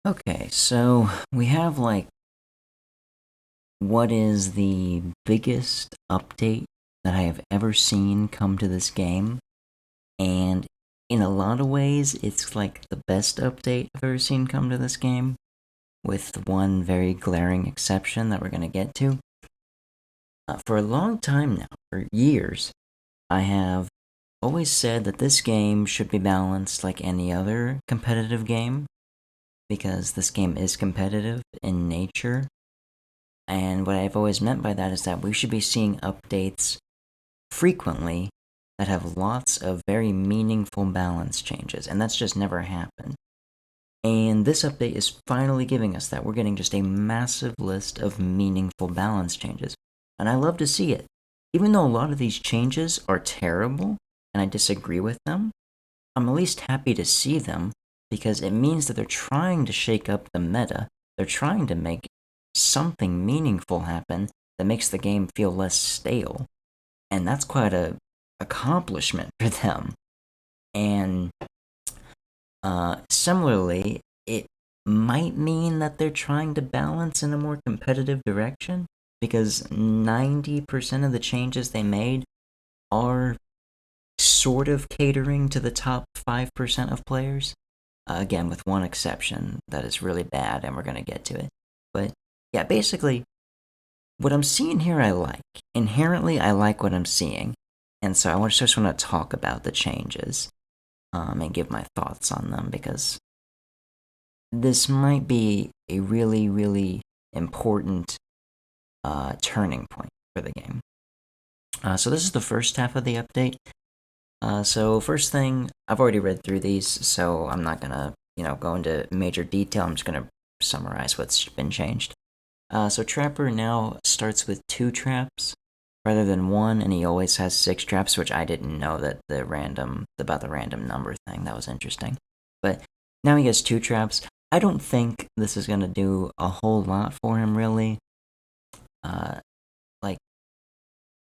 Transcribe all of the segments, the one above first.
Okay, so we have what is the biggest update that I have ever seen come to this game, and in a lot of ways, it's like the best update I've ever seen come to this game, with one very glaring exception that we're going to get to. For a long time now, for years, I have always said that this game should be balanced like any other competitive game, because this game is competitive in nature. And what I've always meant by that is that we should be seeing updates frequently that have lots of very meaningful balance changes, and that's just never happened. And this update is finally giving us that. We're getting just a massive list of meaningful balance changes, and I love to see it. Even though a lot of these changes are terrible, and I disagree with them, I'm at least happy to see them, because it means that they're trying to shake up the meta. They're trying to make something meaningful happen that makes the game feel less stale. And that's quite a accomplishment for them. And similarly, it might mean that they're trying to balance in a more competitive direction, because 90% of the changes they made are sort of catering to the top 5% of players. Again, with one exception that is really bad, and we're going to get to it. But yeah, basically, what I'm seeing here I like. Inherently, I like what I'm seeing. And so I just want to talk about the changes and give my thoughts on them, because this might be a really, really important turning point for the game. So this is the first half of the update. So first thing, I've already read through these, so I'm not going to go into major detail. I'm just going to summarize what's been changed. So Trapper now starts with 2 traps rather than 1, and he always has 6 traps, which I didn't know that about the random number thing. That was interesting. But now he has 2 traps. I don't think this is going to do a whole lot for him, really.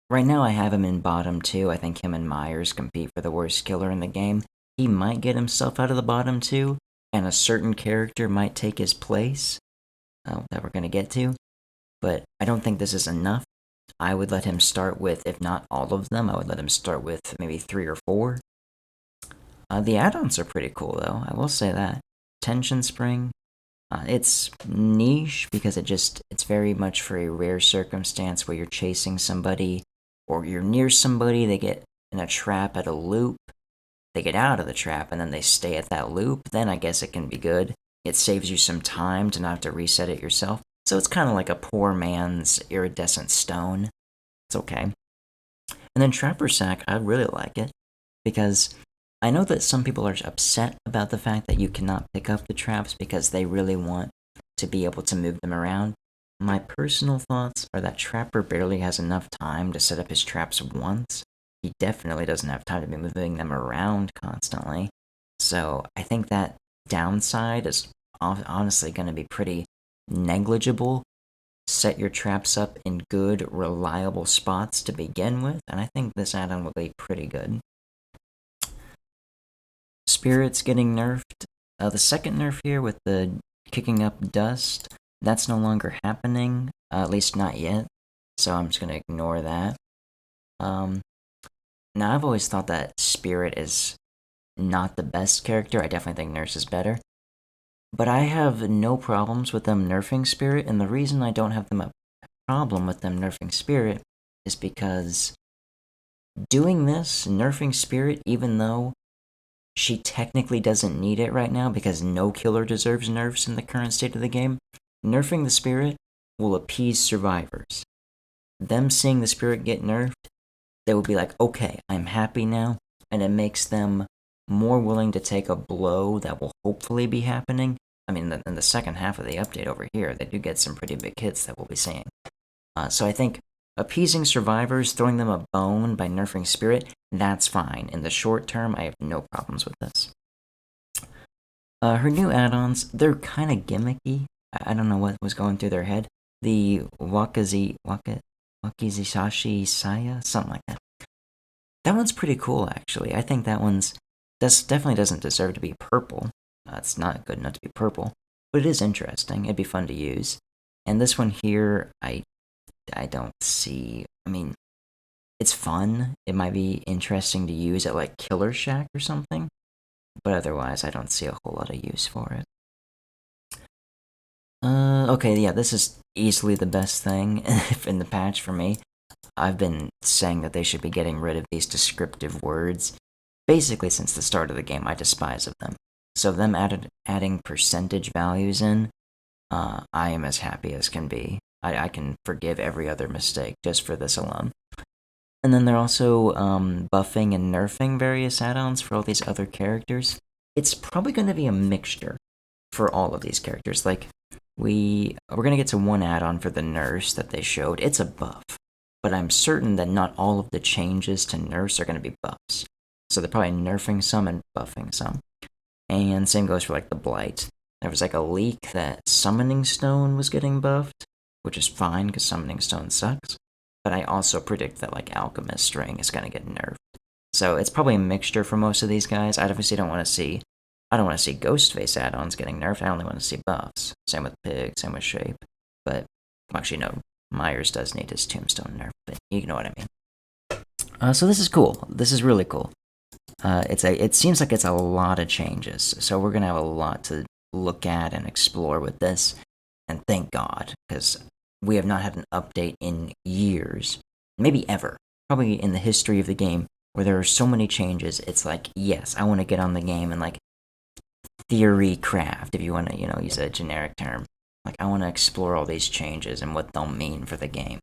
Right now I have him in bottom 2. I think him and Myers compete for the worst killer in the game. He might get himself out of the bottom 2, and a certain character might take his place, that we're going to get to. But I don't think this is enough. I would let him start with, if not all of them, I would let him start with maybe 3 or 4. The add-ons are pretty cool, though. I will say that. Tension Spring. It's niche because it's very much for a rare circumstance where you're chasing somebody or you're near somebody, they get in a trap at a loop, they get out of the trap, and then they stay at that loop. Then I guess it can be good. It saves you some time to not have to reset it yourself. So it's kind of like a poor man's iridescent stone. It's okay. And then Trapper Sack, I really like it, because I know that some people are upset about the fact that you cannot pick up the traps because they really want to be able to move them around. My personal thoughts are that Trapper barely has enough time to set up his traps once. He definitely doesn't have time to be moving them around constantly. So I think that downside is honestly going to be pretty negligible. Set your traps up in good, reliable spots to begin with, and I think this add-on will be pretty good. Spirit's getting nerfed. The second nerf here with the kicking up dust, that's no longer happening, at least not yet, so I'm just going to ignore that. Now, I've always thought that Spirit is not the best character. I definitely think Nurse is better. But I have no problems with them nerfing Spirit, and the reason I don't have a problem with them nerfing Spirit is because doing this, nerfing Spirit, even though she technically doesn't need it right now because no killer deserves nerfs in the current state of the game, nerfing the Spirit will appease survivors. Them seeing the Spirit get nerfed, they will be like, okay, I'm happy now, and it makes them more willing to take a blow that will hopefully be happening. I mean, in the second half of the update over here, they do get some pretty big hits that we'll be seeing. So I think appeasing survivors, throwing them a bone by nerfing Spirit, that's fine. In the short term, I have no problems with this. Her new add-ons, they're kind of gimmicky. I don't know what was going through their head. The Wakizashi Saya? Something like that. That one's pretty cool, actually. I think that definitely doesn't deserve to be purple. It's not good enough to be purple. but it is interesting. It'd be fun to use. And this one here, I don't see. I mean, it's fun. It might be interesting to use at like Killer Shack or something, but otherwise, I don't see a whole lot of use for it. Okay, yeah, this is easily the best thing in the patch for me. I've been saying that they should be getting rid of these descriptive words. Basically, since the start of the game, I despise of them. So them adding percentage values in, I am as happy as can be. I can forgive every other mistake just for this alone. And then they're also buffing and nerfing various add-ons for all these other characters. It's probably going to be a mixture for all of these characters. Like, we're going to get to one add-on for the nurse that they showed. It's a buff, but I'm certain that not all of the changes to nurse are going to be buffs. So they're probably nerfing some and buffing some. And same goes for like the blight. There was like a leak that Summoning Stone was getting buffed, which is fine because Summoning Stone sucks. But I also predict that like Alchemist Ring is going to get nerfed. So it's probably a mixture for most of these guys. I obviously don't want to see Ghostface add-ons getting nerfed. I only want to see buffs. Same with Pig, same with Shape. But actually no, Myers does need his Tombstone nerf, but you know what I mean. So this is cool. This is really cool. It seems like it's a lot of changes. So we're gonna have a lot to look at and explore with this. And thank God, because we have not had an update in years, maybe ever, probably in the history of the game, where there are so many changes. It's like, yes, I want to get on the game and like theory craft, if you want to, use a generic term. Like, I want to explore all these changes and what they'll mean for the game.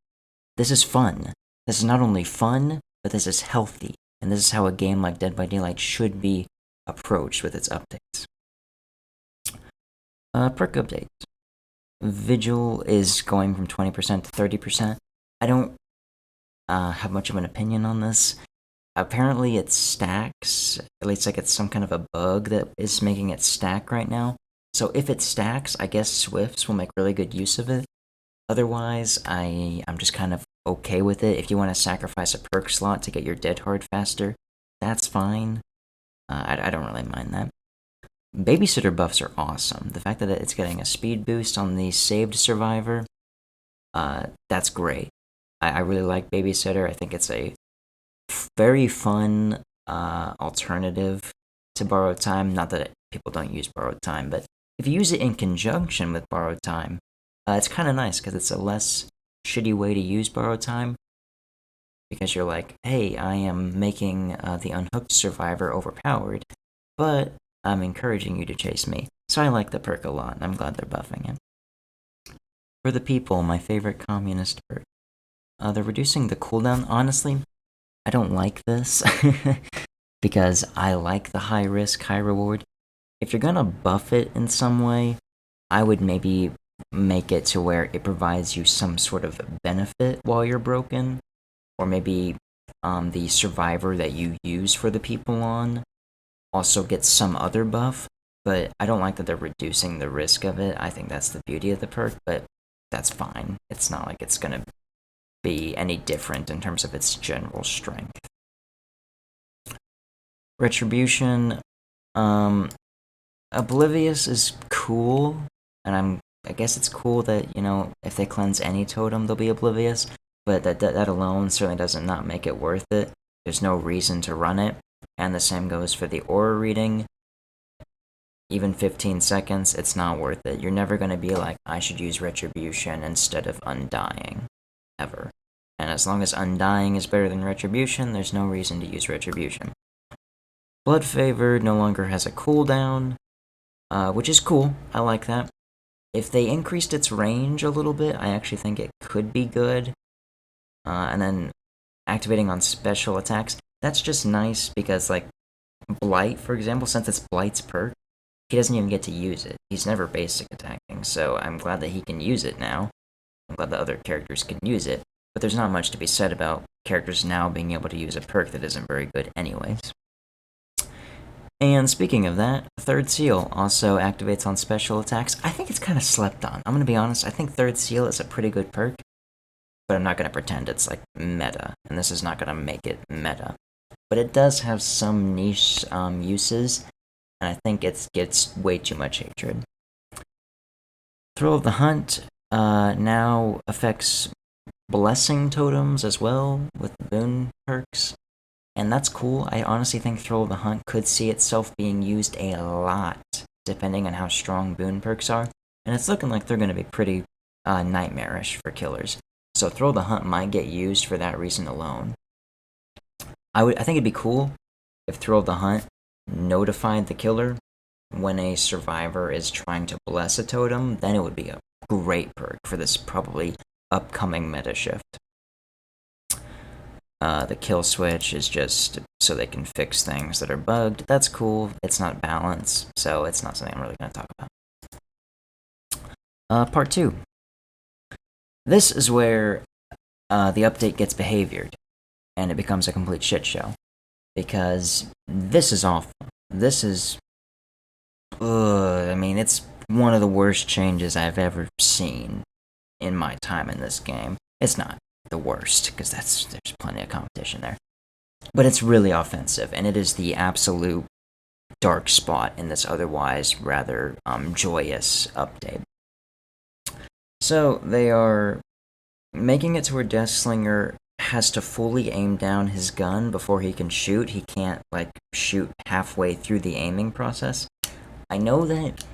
This is fun. This is not only fun, but this is healthy. And this is how a game like Dead by Daylight should be approached with its updates. Perk updates. Vigil is going from 20% to 30%. I don't have much of an opinion on this. Apparently it stacks, at least like it's some kind of a bug that is making it stack right now. So if it stacks, I guess Swifts will make really good use of it. Otherwise, I'm just kind of okay with it. If you want to sacrifice a perk slot to get your dead hard faster, that's fine. I don't really mind that. Babysitter buffs are awesome. The fact that it's getting a speed boost on the saved survivor, that's great. I really like Babysitter. I think it's a very fun alternative to Borrowed Time. Not that people don't use Borrowed Time, but if you use it in conjunction with Borrowed Time, it's kind of nice because it's a less shitty way to use Borrowed Time. Because you're like, hey, I am making the unhooked survivor overpowered, but I'm encouraging you to chase me. So I like the perk a lot, and I'm glad they're buffing it. For the people, my favorite communist perk. They're reducing the cooldown. Honestly, I don't like this because I like the high risk, high reward. If you're gonna buff it in some way, I would maybe make it to where it provides you some sort of benefit while you're broken, or maybe the survivor that you use for the people on also gets some other buff. But I don't like that they're reducing the risk of it. I think that's the beauty of the perk, but that's fine. It's not like it's gonna be any different in terms of its general strength. Retribution, Oblivious is cool, and I guess it's cool that, if they cleanse any totem, they'll be oblivious, but that alone certainly doesn't not make it worth it. There's no reason to run it, and the same goes for the aura reading. Even 15 seconds, it's not worth it. You're never going to be like, I should use Retribution instead of Undying. Ever. And as long as Undying is better than Retribution, there's no reason to use Retribution. Blood Favor no longer has a cooldown, which is cool. I like that. If they increased its range a little bit, I actually think it could be good. And then activating on special attacks, that's just nice because, like, Blight, for example, since it's Blight's perk, he doesn't even get to use it. He's never basic attacking, so I'm glad that he can use it now. I'm glad that other characters can use it, but there's not much to be said about characters now being able to use a perk that isn't very good anyways. And speaking of that, Third Seal also activates on special attacks. I think it's kind of slept on. I'm going to be honest, I think Third Seal is a pretty good perk, but I'm not going to pretend it's like meta, and this is not going to make it meta. But it does have some niche uses, and I think it gets way too much hatred. Thrill of the Hunt now affects blessing totems as well with the boon perks, and that's cool. I honestly think Thrill of the Hunt could see itself being used a lot depending on how strong boon perks are, and it's looking like they're going to be pretty nightmarish for killers. So Thrill of the Hunt might get used for that reason alone. I think it'd be cool if Thrill of the Hunt notified the killer when a survivor is trying to bless a totem. Then it would be a great perk for this probably upcoming meta shift. The kill switch is just so they can fix things that are bugged. That's cool. It's not balance, so it's not something I'm really going to talk about. Part 2. This is where the update gets behaviored, and it becomes a complete shit show. Because this is awful. This is... I mean, it's one of the worst changes I've ever seen in my time in this game. It's not the worst, because there's plenty of competition there. But it's really offensive, and it is the absolute dark spot in this otherwise rather joyous update. So, they are making it to where Deathslinger has to fully aim down his gun before he can shoot. He can't, shoot halfway through the aiming process. I know that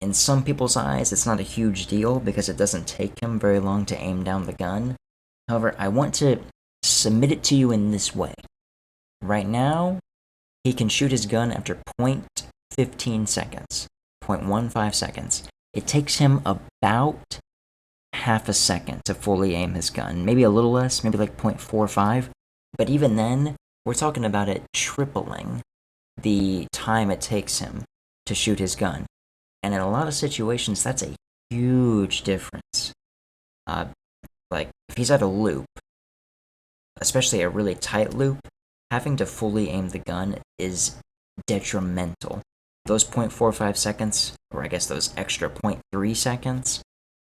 in some people's eyes it's not a huge deal because it doesn't take him very long to aim down the gun. However, I want to submit it to you in this way. Right now, he can shoot his gun after 0.15 seconds, 0.15 seconds. It takes him about half a second to fully aim his gun. Maybe a little less, maybe 0.45. But even then, we're talking about it tripling the time it takes him to shoot his gun. And in a lot of situations, that's a huge difference. If he's at a loop, especially a really tight loop, having to fully aim the gun is detrimental. Those 0.45 seconds, or I guess those extra 0.3 seconds,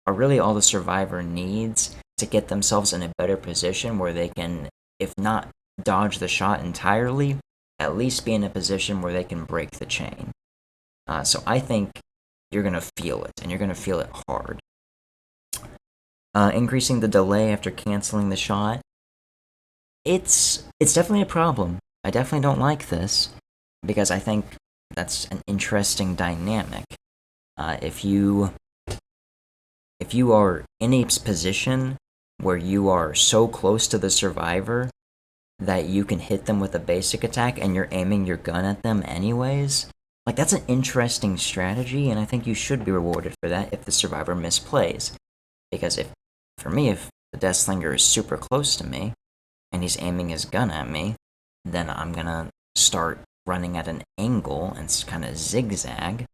are really all the survivor needs to get themselves in a better position where they can, if not dodge the shot entirely, at least be in a position where they can break the chain. So I think you're going to feel it, and you're going to feel it hard. Increasing the delay after canceling the shot, it's definitely a problem. I definitely don't like this, because I think that's an interesting dynamic. If you are in a position where you are so close to the survivor that you can hit them with a basic attack and you're aiming your gun at them anyways, that's an interesting strategy, and I think you should be rewarded for that if the survivor misplays. Because if the Deathslinger is super close to me and he's aiming his gun at me, then I'm gonna start running at an angle and kind of zigzag,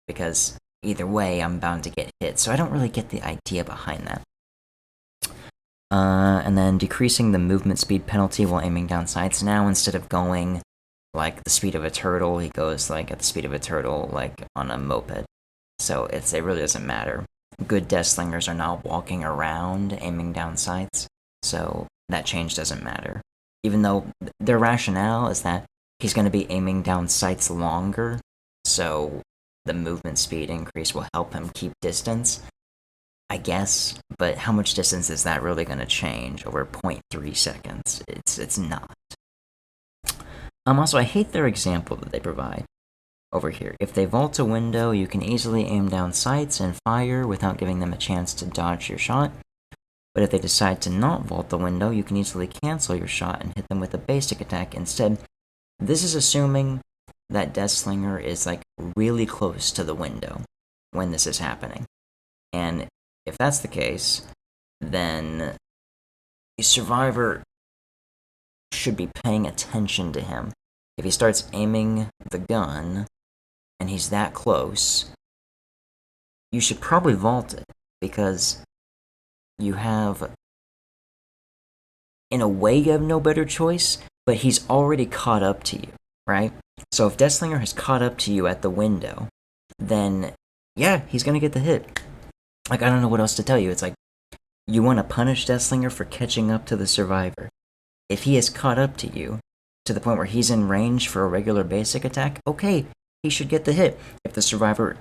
because either way I'm bound to get hit. So I don't really get the idea behind that. And then decreasing the movement speed penalty while aiming down sights. Now, instead of going the speed of a turtle, he goes at the speed of a turtle on a moped. So it really doesn't matter. Good Deathslingers are now walking around aiming down sights, so that change doesn't matter. Even though their rationale is that he's going to be aiming down sights longer, so the movement speed increase will help him keep distance, I guess, but how much distance is that really going to change over 0.3 seconds? It's not. Also, I hate their example that they provide over here. If they vault a window, you can easily aim down sights and fire without giving them a chance to dodge your shot. But if they decide to not vault the window, you can easily cancel your shot and hit them with a basic attack instead. This is assuming that Deathslinger is really close to the window when this is happening. And if that's the case, then the survivor should be paying attention to him. If he starts aiming the gun and he's that close, you should probably vault it, because you have, in a way, you have no better choice, but he's already caught up to you, right? So if Deathslinger has caught up to you at the window, then yeah, he's gonna get the hit. I don't know what else to tell you. It's you want to punish Deathslinger for catching up to the survivor. If he has caught up to you to the point where he's in range for a regular basic attack, okay, he should get the hit. If the survivor,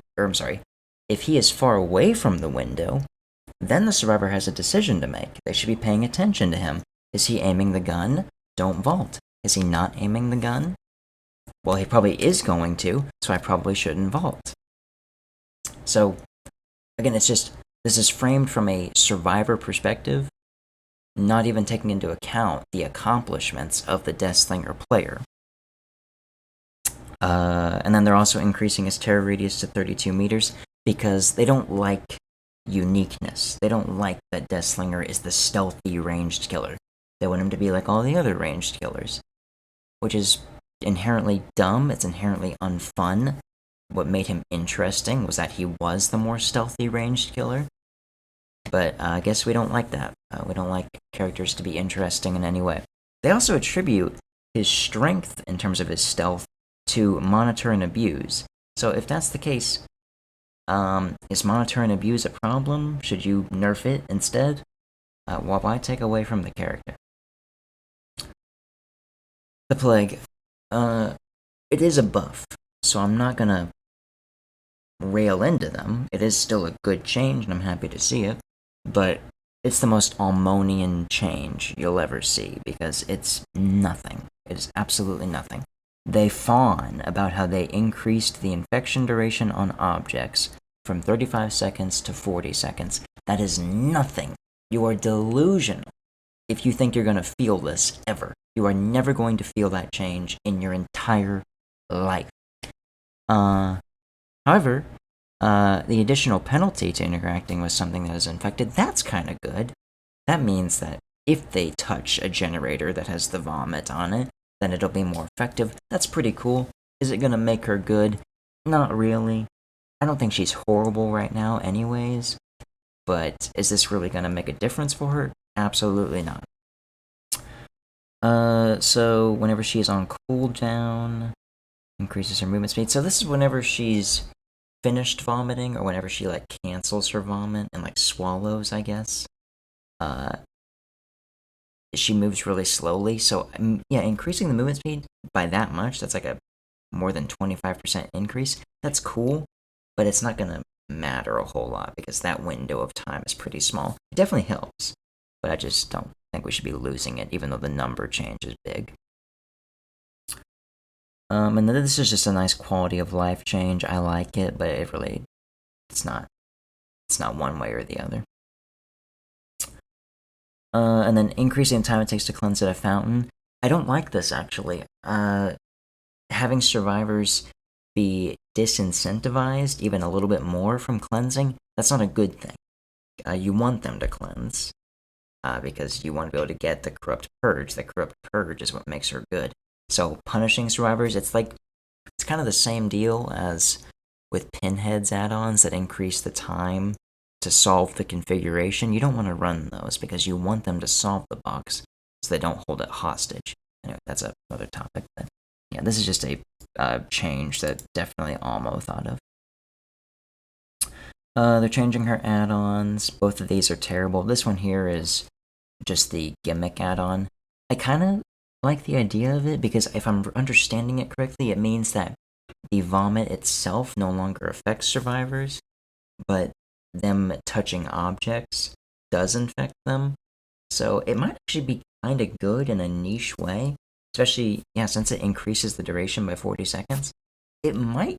If he is far away from the window, then the survivor has a decision to make. They should be paying attention to him. Is he aiming the gun? Don't vault. Is he not aiming the gun? Well, he probably is going to, so I probably shouldn't vault. So, again, it's just, this is framed from a survivor perspective, not even taking into account the accomplishments of the Deathslinger player. And then they're also increasing his terror radius to 32 meters because they don't like uniqueness. They don't like that Deathslinger is the stealthy ranged killer. They want him to be like all the other ranged killers, which is inherently dumb. It's inherently unfun. What made him interesting was that he was the more stealthy ranged killer. But I guess we don't like that. We don't like characters to be interesting in any way. They also attribute his strength in terms of his stealth to monitor and abuse. So if that's the case, is monitor and abuse a problem? Should you nerf it instead? Why take away from the character? The Plague. It is a buff, so I'm not gonna rail into them. It is still a good change, and I'm happy to see it, but it's the most Almonian change you'll ever see, because it's nothing. It is absolutely nothing. They fawn about how they increased the infection duration on objects from 35 seconds to 40 seconds. That is nothing. You are delusional if you think you're going to feel this ever. You are never going to feel that change in your entire life. However, the additional penalty to interacting with something that is infected, that's kind of good. That means that if they touch a generator that has the vomit on it, then it'll be more effective. That's pretty cool. Is it going to make her good? Not really. I don't think she's horrible right now anyways. But is this really going to make a difference for her? Absolutely not. So whenever she is on cooldown, increases her movement speed. So this is whenever she's finished vomiting, or whenever she like cancels her vomit and like swallows, I guess. She moves really slowly, so yeah, increasing the movement speed by that much, that's like a more than 25% increase. That's cool, but it's not gonna matter a whole lot because that window of time is pretty small. It definitely helps, but I just don't think we should be losing it, even though the number change is big. And then this is just a nice quality of life change. I like it, but it's not one way or the other. And then increasing the time it takes to cleanse at a fountain. I don't like this, actually. Having survivors be disincentivized even a little bit more from cleansing, that's not a good thing. You want them to cleanse, because you want to be able to get the corrupt purge. The corrupt purge is what makes her good. So punishing survivors, it's kind of the same deal as with Pinhead's add-ons that increase the time to solve the configuration. You don't want to run those because you want them to solve the box so they don't hold it hostage. Anyway, that's another topic. But yeah, this is just a change that definitely Almo thought of. They're changing her add-ons. Both of these are terrible. This one here is just the gimmick add-on. I kind of like the idea of it because if I'm understanding it correctly, it means that the vomit itself no longer affects survivors, but them touching objects does infect them. So it might actually be kind of good in a niche way, especially, yeah, since it increases the duration by 40 seconds. It might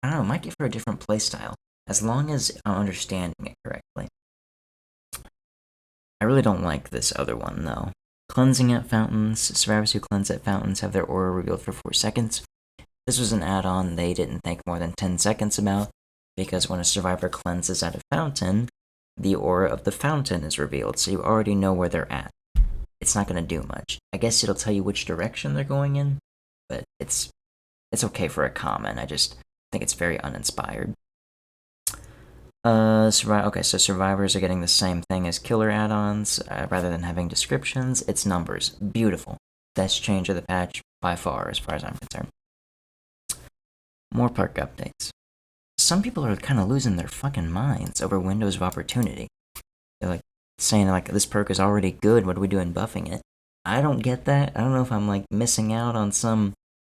give her a different playstyle, as long as I'm understanding it correctly. I really don't like this other one, though. Cleansing at fountains. Survivors who cleanse at fountains have their aura revealed for 4 seconds. This was an add-on they didn't think more than 10 seconds about, because when a survivor cleanses at a fountain, the aura of the fountain is revealed, so you already know where they're at. It's not going to do much. I guess it'll tell you which direction they're going in, but it's okay for a comment. I just think it's very uninspired. Okay, so survivors are getting the same thing as killer add-ons. Rather than having descriptions, it's numbers. Beautiful. Best change of the patch by far, as far as I'm concerned. More perk updates. Some people are kind of losing their fucking minds over windows of opportunity. They're like saying like, this perk is already good, what are we doing buffing it? I don't get that. I don't know if I'm like missing out on some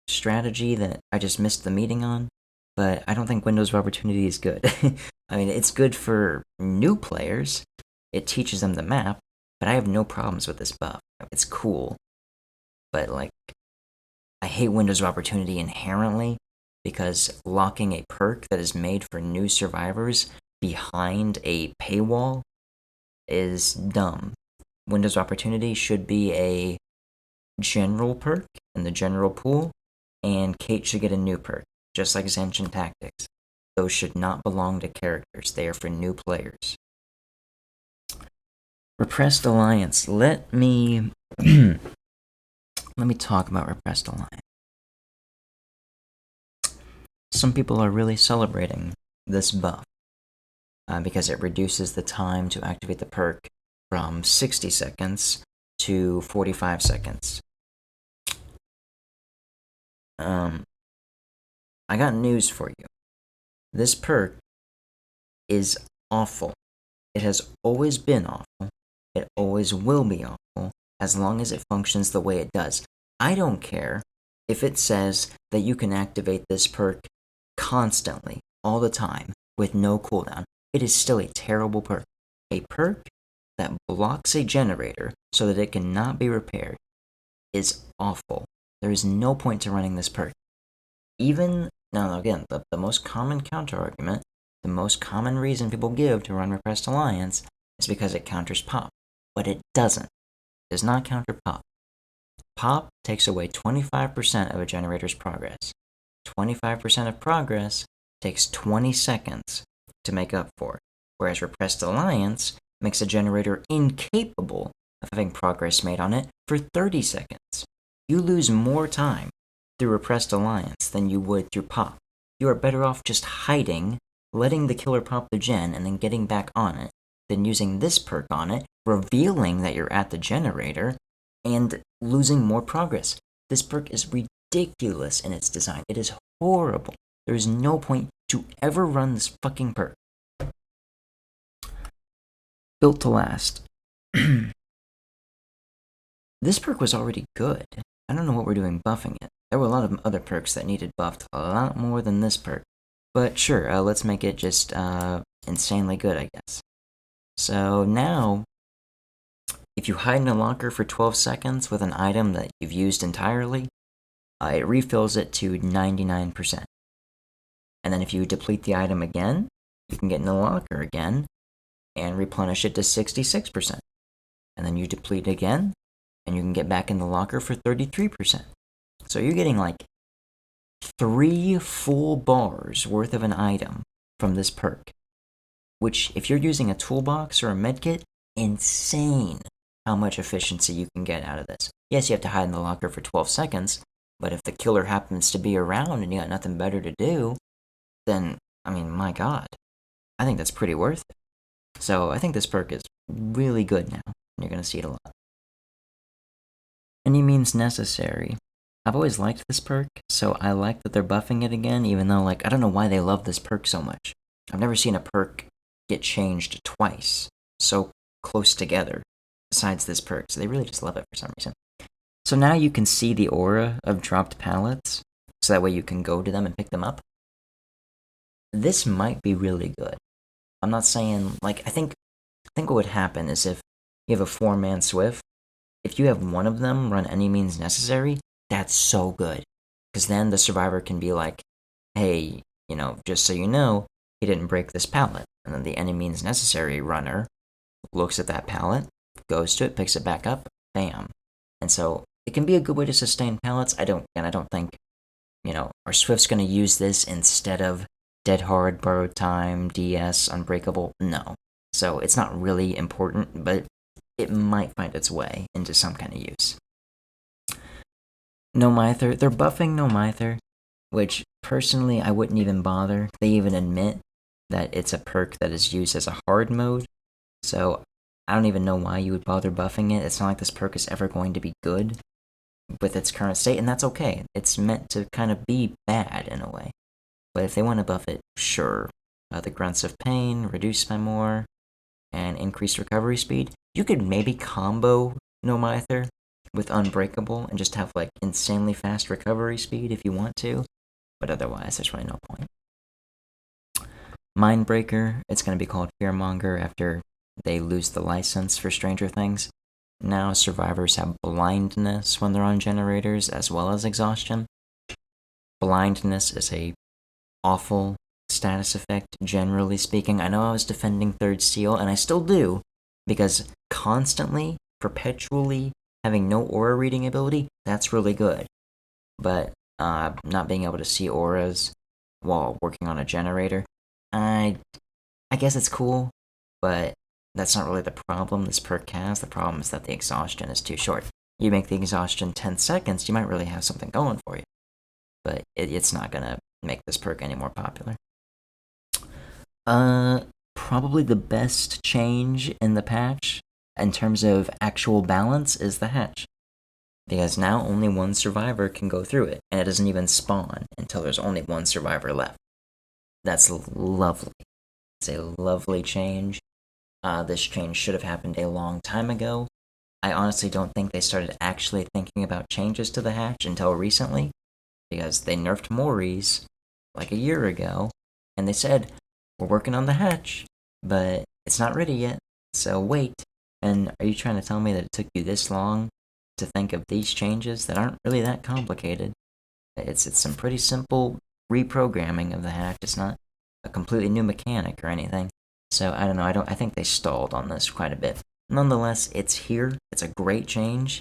strategy that I just missed the meeting on, but I don't think windows of opportunity is good. I mean, it's good for new players. It teaches them the map, but I have no problems with this buff. It's cool. But, like, I hate Windows of Opportunity inherently because locking a perk that is made for new survivors behind a paywall is dumb. Windows of Opportunity should be a general perk in the general pool, and Kate should get a new perk, just like Zanchin Tactics. Those should not belong to characters, they are for new players. Repressed Alliance. Let me talk about Repressed Alliance. Some people are really celebrating this buff because it reduces the time to activate the perk from 60 seconds to 45 seconds. I got news for you. This perk is awful. It has always been awful. It always will be awful as long as it functions the way it does. I don't care if it says that you can activate this perk constantly, all the time, with no cooldown. It is still a terrible perk. A perk that blocks a generator so that it cannot be repaired is awful. There is no point to running this perk. Now again, the most common counter-argument, the most common reason people give to run Repressed Alliance is because it counters pop. But it doesn't. It does not counter pop. Pop takes away 25% of a generator's progress. 25% of progress takes 20 seconds to make up for, whereas Repressed Alliance makes a generator incapable of having progress made on it for 30 seconds. You lose more time through Repressed Alliance than you would through pop. You are better off just hiding, letting the killer pop the gen, and then getting back on it, than using this perk on it, revealing that you're at the generator, and losing more progress. This perk is ridiculous in its design. It is horrible. There is no point to ever run this fucking perk. Built to last. This perk was already good. I don't know what we're doing buffing it. There were a lot of other perks that needed buffed a lot more than this perk. But sure, let's make it just insanely good, I guess. So now, if you hide in a locker for 12 seconds with an item that you've used entirely, it refills it to 99%. And then if you deplete the item again, you can get in the locker again and replenish it to 66%. And then you deplete again, and you can get back in the locker for 33%. So you're getting like 3 full bars worth of an item from this perk, which, if you're using a toolbox or a medkit, insane how much efficiency you can get out of this. Yes, you have to hide in the locker for 12 seconds, but if the killer happens to be around and you got nothing better to do, then, I mean, my god, I think that's pretty worth it. So I think this perk is really good now, and you're going to see it a lot. Any means necessary. I've always liked this perk, so I like that they're buffing it again, even though, like, I don't know why they love this perk so much. I've never seen a perk get changed twice, so close together, besides this perk, so they really just love it for some reason. So now you can see the aura of dropped pallets, so that way you can go to them and pick them up. This might be really good. I'm not saying, like, I think what would happen is if you have a 4-man Swift, if you have one of them run any means necessary, that's so good. Because then the survivor can be like, hey, just so you know, he didn't break this pallet. And then the any means necessary runner looks at that pallet, goes to it, picks it back up, bam. And so it can be a good way to sustain pallets. I don't think, our Swift's going to use this instead of Dead Hard, Borrowed Time, DS, Unbreakable. No. So it's not really important, but it might find its way into some kind of use. No Mither. They're buffing No Mither, which personally I wouldn't even bother. They even admit that it's a perk that is used as a hard mode, so I don't even know why you would bother buffing it. It's not like this perk is ever going to be good with its current state, and that's okay. It's meant to kind of be bad in a way. But if they want to buff it, sure. The Grunts of Pain, reduced by more, and increased recovery speed. You could maybe combo No Mither with Unbreakable and just have, like, insanely fast recovery speed if you want to, but otherwise there's really no point. Mindbreaker, it's going to be called Fearmonger after they lose the license for Stranger Things. Now survivors have blindness when they're on generators as well as exhaustion. Blindness is a awful status effect, generally speaking. I know I was defending Third Seal, and I still do, because constantly, perpetually having no aura reading ability, that's really good. But not being able to see auras while working on a generator, I guess it's cool, but that's not really the problem this perk has. The problem is that the exhaustion is too short. You make the exhaustion 10 seconds, you might really have something going for you. But it's not gonna make this perk any more popular. Probably the best change in the patch in terms of actual balance is the hatch. Because now only one survivor can go through it, and it doesn't even spawn until there's only one survivor left. That's lovely. It's a lovely change. This change should have happened a long time ago. I honestly don't think they started actually thinking about changes to the hatch until recently, because they nerfed Maury's like a year ago, and they said, we're working on the hatch, but it's not ready yet, so wait. And are you trying to tell me that it took you this long to think of these changes that aren't really that complicated? It's some pretty simple reprogramming of the hatch. It's not a completely new mechanic or anything. So I don't know. I think they stalled on this quite a bit. Nonetheless, it's here. It's a great change.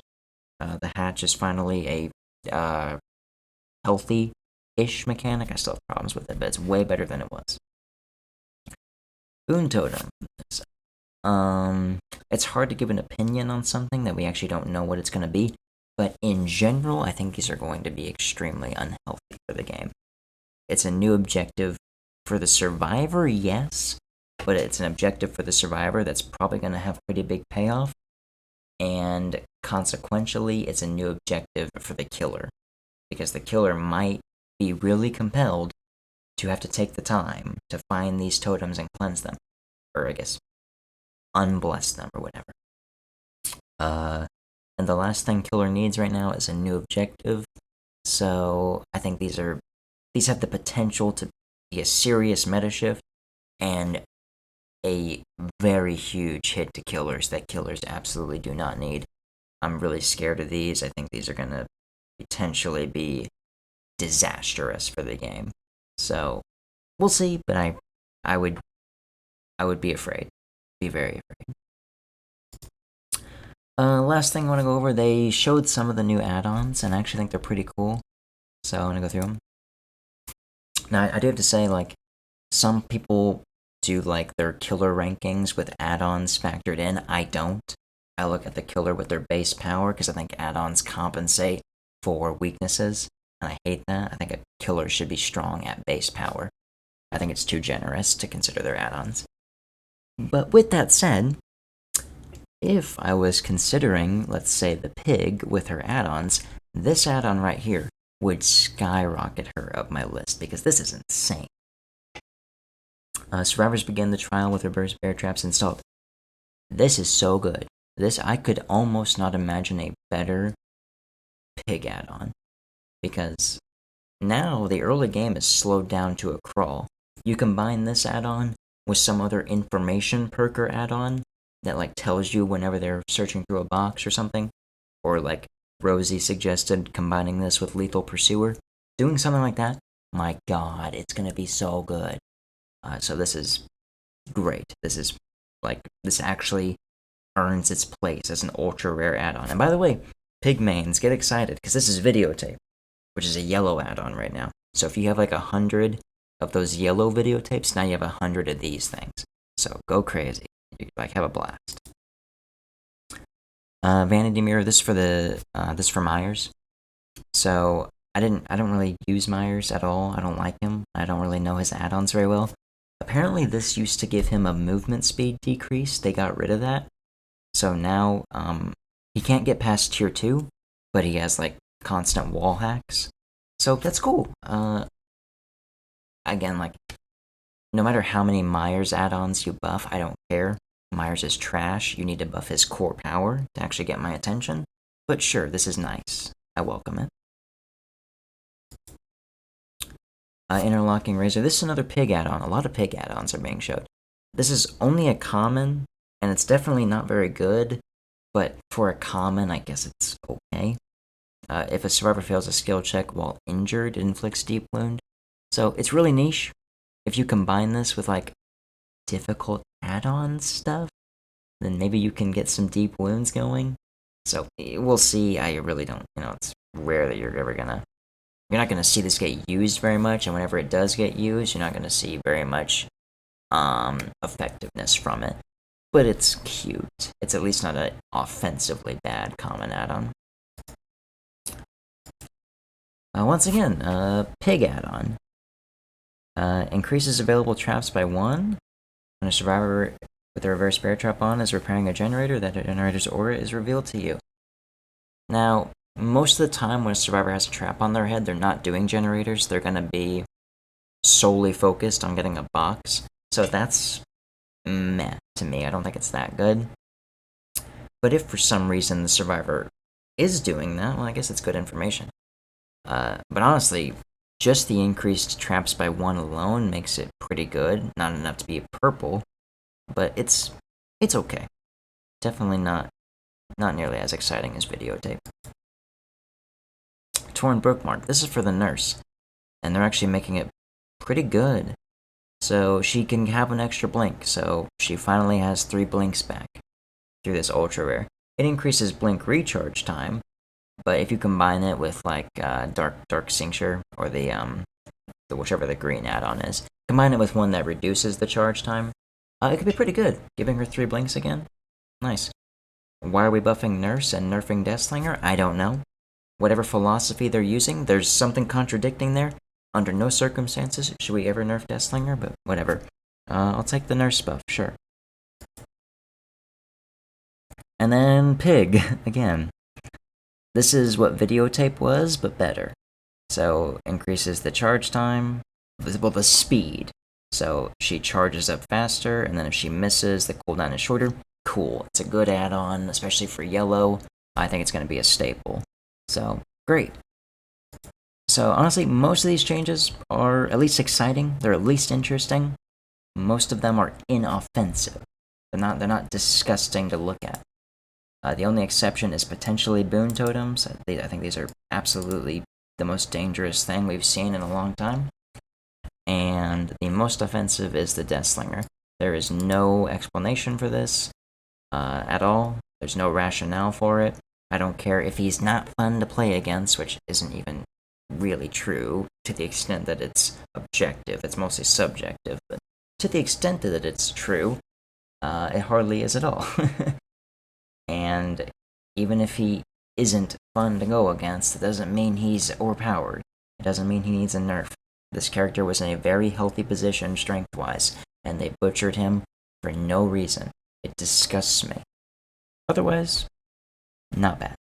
The hatch is finally a healthy-ish mechanic. I still have problems with it, but it's way better than it was. Boon Totem. It's hard to give an opinion on something that we actually don't know what it's going to be, but in general, I think these are going to be extremely unhealthy for the game. It's a new objective for the survivor, yes, but it's an objective for the survivor that's probably going to have pretty big payoff, and consequentially, it's a new objective for the killer, because the killer might be really compelled to have to take the time to find these totems and cleanse them, or I guess unbless them or whatever. And the last thing killer needs right now is a new objective. So I think these have the potential to be a serious meta shift and a very huge hit to killers that killers absolutely do not need. I'm really scared of these. I think these are gonna potentially be disastrous for the game. So we'll see, but I would be afraid. Be very afraid. Last thing I want to go over, they showed some of the new add-ons, and I actually think they're pretty cool. So I want to go through them. Now, I do have to say, like, some people do, like, their killer rankings with add-ons factored in. I don't. I look at the killer with their base power, because I think add-ons compensate for weaknesses, and I hate that. I think a killer should be strong at base power. I think it's too generous to consider their add-ons. But with that said, if I was considering, let's say, the pig with her add-ons, this add-on right here would skyrocket her up my list, because this is insane. Survivors begin the trial with reverse bear traps installed. This is so good. I could almost not imagine a better pig add-on, because now the early game is slowed down to a crawl. You combine this add-on with some other information perker add-on that like tells you whenever they're searching through a box or something, or like Rosie suggested combining this with Lethal Pursuer, doing something like that, my god, it's gonna be so good. So this is great. This actually earns its place as an ultra rare add-on. And by the way, Pigmains, get excited, because this is Videotape, which is a yellow add-on right now. So if you have like 100 of those yellow videotapes, now you have 100 of these things. So go crazy. You like have a blast. Vanity Mirror, this for Myers. So I don't really use Myers at all. I don't like him. I don't really know his add-ons very well. Apparently this used to give him a movement speed decrease. They got rid of that. So now he can't get past tier 2, but he has like constant wall hacks. So that's cool. Again, like, no matter how many Myers add-ons you buff, I don't care. Myers is trash. You need to buff his core power to actually get my attention. But sure, this is nice. I welcome it. Interlocking Razor. This is another pig add-on. A lot of pig add-ons are being showed. This is only a common, and it's definitely not very good, but for a common, I guess it's okay. If a survivor fails a skill check while injured, it inflicts deep wound. So it's really niche. If you combine this with like difficult add-on stuff, then maybe you can get some deep wounds going. So we'll see. I really don't, it's rare that you're not gonna see this get used very much, and whenever it does get used, you're not gonna see very much effectiveness from it. But it's cute. It's at least not an offensively bad common add-on. Once again, pig add-on. Increases available traps by 1. When a survivor with a reverse bear trap on is repairing a generator, that generator's aura is revealed to you. Now, most of the time when a survivor has a trap on their head, they're not doing generators. They're going to be solely focused on getting a box. So that's meh to me. I don't think it's that good. But if for some reason the survivor is doing that, well, I guess it's good information. But honestly, just the increased traps by 1 alone makes it pretty good. Not enough to be purple, but it's okay. Definitely not nearly as exciting as videotape. Torn Bookmark. This is for the nurse, and they're actually making it pretty good. So she can have an extra blink, so she finally has 3 blinks back through this ultra rare. It increases blink recharge time, but if you combine it with like dark cincture or the whichever the green add-on is, combine it with one that reduces the charge time, it could be pretty good. Giving her 3 blinks again, nice. Why are we buffing Nurse and nerfing Deathslinger? I don't know. Whatever philosophy they're using, there's something contradicting there. Under no circumstances should we ever nerf Deathslinger, but whatever. I'll take the Nurse buff, sure. And then Pig, again. This is what videotape was, but better. So, increases the charge time, well, the speed. So, she charges up faster, and then if she misses, the cooldown is shorter. Cool. It's a good add-on, especially for yellow. I think it's going to be a staple. So, great. So, honestly, most of these changes are at least exciting. They're at least interesting. Most of them are inoffensive. They're not disgusting to look at. The only exception is potentially boon totems. I think these are absolutely the most dangerous thing we've seen in a long time. And the most offensive is the Deathslinger. There is no explanation for this at all. There's no rationale for it. I don't care if he's not fun to play against, which isn't even really true to the extent that it's objective. It's mostly subjective, but to the extent that it's true, it hardly is at all. And even if he isn't fun to go against, it doesn't mean he's overpowered. It doesn't mean he needs a nerf. This character was in a very healthy position strength-wise, and they butchered him for no reason. It disgusts me. Otherwise, not bad.